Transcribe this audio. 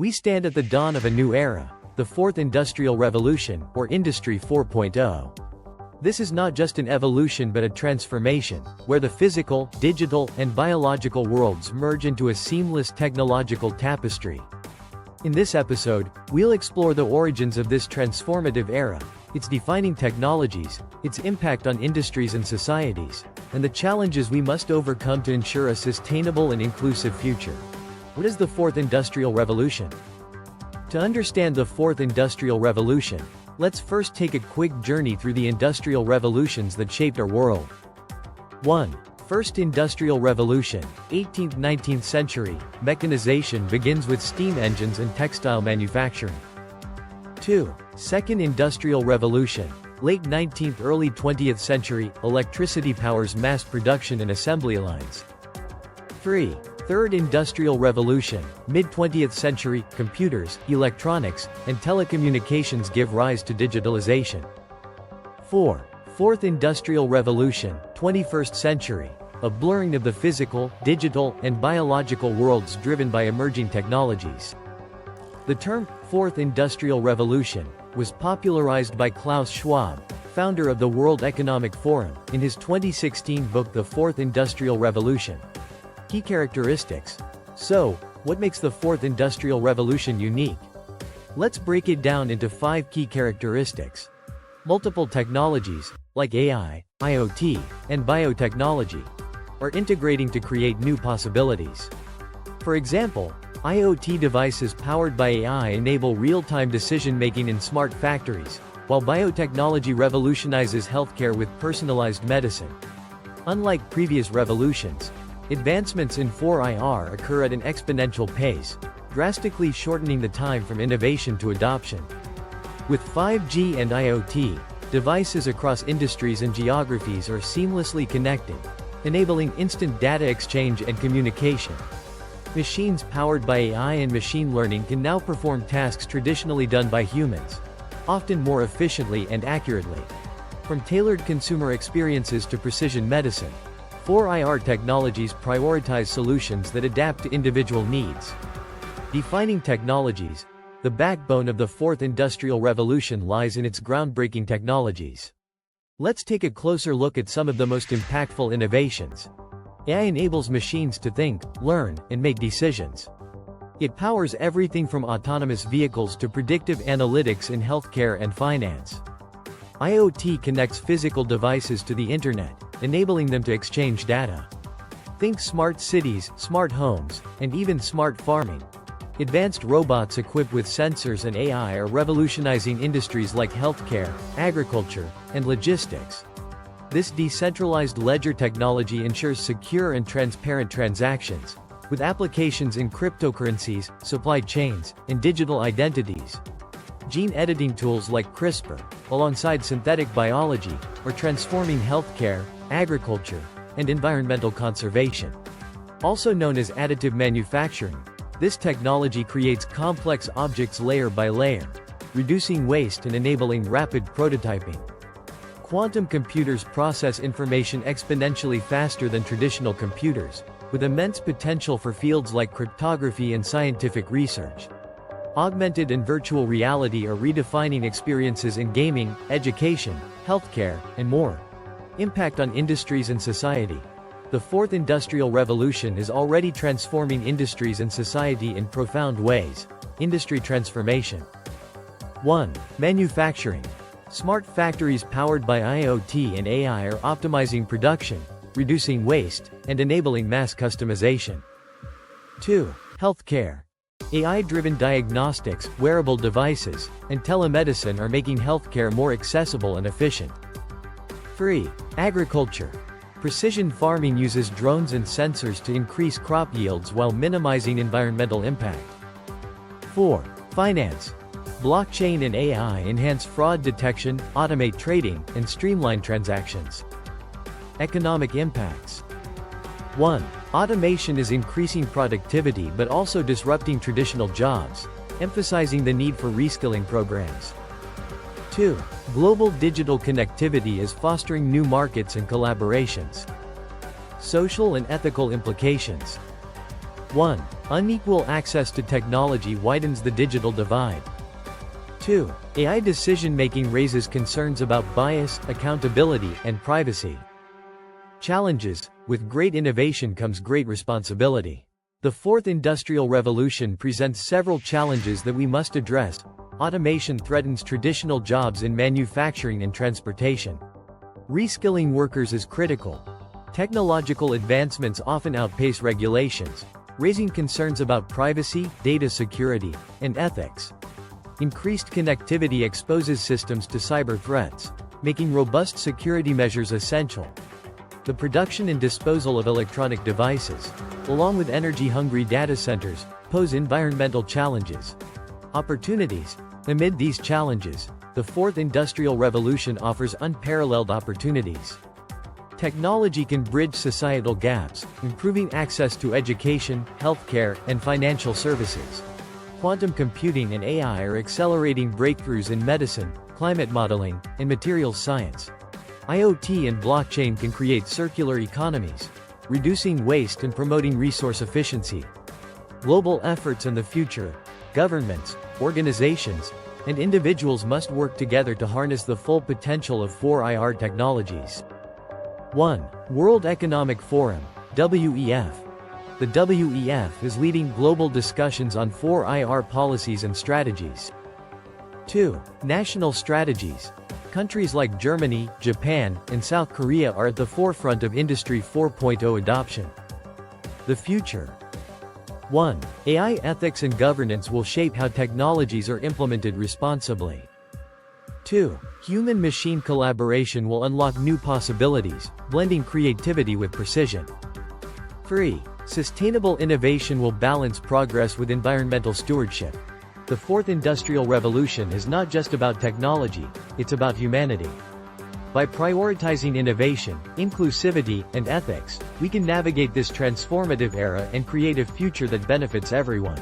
We stand at the dawn of a new era, the Fourth Industrial Revolution, or Industry 4.0. This is not just an evolution but a transformation, where the physical, digital, and biological worlds merge into a seamless technological tapestry. In this episode, we'll explore the origins of this transformative era, its defining technologies, its impact on industries and societies, and the challenges we must overcome to ensure a sustainable and inclusive future. What is the Fourth Industrial Revolution? To understand the Fourth Industrial Revolution, let's first take a quick journey through the industrial revolutions that shaped our world. 1. First Industrial Revolution, 18th–19th century, mechanization begins with steam engines and textile manufacturing. 2. Second Industrial Revolution, late 19th early 20th century, electricity powers mass production and assembly lines. 3. Third Industrial Revolution, mid-20th century, computers, electronics, and telecommunications give rise to digitalization. 4. Fourth Industrial Revolution, 21st century, a blurring of the physical, digital, and biological worlds driven by emerging technologies. The term, Fourth Industrial Revolution, was popularized by Klaus Schwab, founder of the World Economic Forum, in his 2016 book The Fourth Industrial Revolution. Key characteristics. So, what makes the Fourth Industrial Revolution unique? Let's break it down into 5 key characteristics. Multiple technologies, like AI, IoT, and biotechnology, are integrating to create new possibilities. For example, IoT devices powered by AI enable real-time decision-making in smart factories, while biotechnology revolutionizes healthcare with personalized medicine. Unlike previous revolutions, advancements in 4IR occur at an exponential pace, drastically shortening the time from innovation to adoption. With 5G and IoT, devices across industries and geographies are seamlessly connected, enabling instant data exchange and communication. Machines powered by AI and machine learning can now perform tasks traditionally done by humans, often more efficiently and accurately. From tailored consumer experiences to precision medicine, 4IR technologies prioritize solutions that adapt to individual needs. Defining technologies, the backbone of the Fourth Industrial Revolution lies in its groundbreaking technologies. Let's take a closer look at some of the most impactful innovations. AI enables machines to think, learn, and make decisions. It powers everything from autonomous vehicles to predictive analytics in healthcare and finance. IoT connects physical devices to the internet, enabling them to exchange data. Think smart cities, smart homes, and even smart farming. Advanced robots equipped with sensors and AI are revolutionizing industries like healthcare, agriculture, and logistics. This decentralized ledger technology ensures secure and transparent transactions, with applications in cryptocurrencies, supply chains, and digital identities. Gene editing tools like CRISPR, alongside synthetic biology, are transforming healthcare, agriculture, and environmental conservation. Also known as additive manufacturing, this technology creates complex objects layer by layer, reducing waste and enabling rapid prototyping. Quantum computers process information exponentially faster than traditional computers, with immense potential for fields like cryptography and scientific research. Augmented and virtual reality are redefining experiences in gaming, education, healthcare, and more. Impact on industries and society. The Fourth Industrial Revolution is already transforming industries and society in profound ways. Industry transformation. 1. Manufacturing. Smart factories powered by IoT and AI are optimizing production, reducing waste, and enabling mass customization. 2. Healthcare. AI-driven diagnostics, wearable devices, and telemedicine are making healthcare more accessible and efficient. 3. Agriculture. Precision farming uses drones and sensors to increase crop yields while minimizing environmental impact. 4. Finance. Blockchain and AI enhance fraud detection, automate trading, and streamline transactions. Economic impacts. 1. Automation is increasing productivity but also disrupting traditional jobs, emphasizing the need for reskilling programs. 2. Global digital connectivity is fostering new markets and collaborations. Social and ethical implications. 1. Unequal access to technology widens the digital divide. 2. AI decision-making raises concerns about bias, accountability, and privacy. Challenges: with great innovation comes great responsibility. The fourth industrial revolution presents several challenges that we must address. Automation threatens traditional jobs in manufacturing and transportation. Reskilling workers is critical. Technological advancements often outpace regulations, raising concerns about privacy, data security, and ethics. Increased connectivity exposes systems to cyber threats, making robust security measures essential. The production and disposal of electronic devices, along with energy-hungry data centers, pose environmental challenges. Opportunities: amid these challenges, the fourth industrial revolution offers unparalleled opportunities. Technology can bridge societal gaps, improving access to education, healthcare, and financial services. Quantum computing and AI are accelerating breakthroughs in medicine, climate modeling, and materials science. IoT and blockchain can create circular economies, reducing waste and promoting resource efficiency. Global efforts in the future: governments, organizations, and individuals must work together to harness the full potential of 4IR technologies. 1. World Economic Forum, WEF. The WEF is leading global discussions on 4IR policies and strategies. 2. National strategies. Countries like Germany, Japan, and South Korea are at the forefront of Industry 4.0 adoption. The future. 1. AI ethics and governance will shape how technologies are implemented responsibly. 2. Human-machine collaboration will unlock new possibilities, blending creativity with precision. 3. Sustainable innovation will balance progress with environmental stewardship. The fourth industrial revolution is not just about technology, it's about humanity. By prioritizing innovation, inclusivity, and ethics, we can navigate this transformative era and create a future that benefits everyone.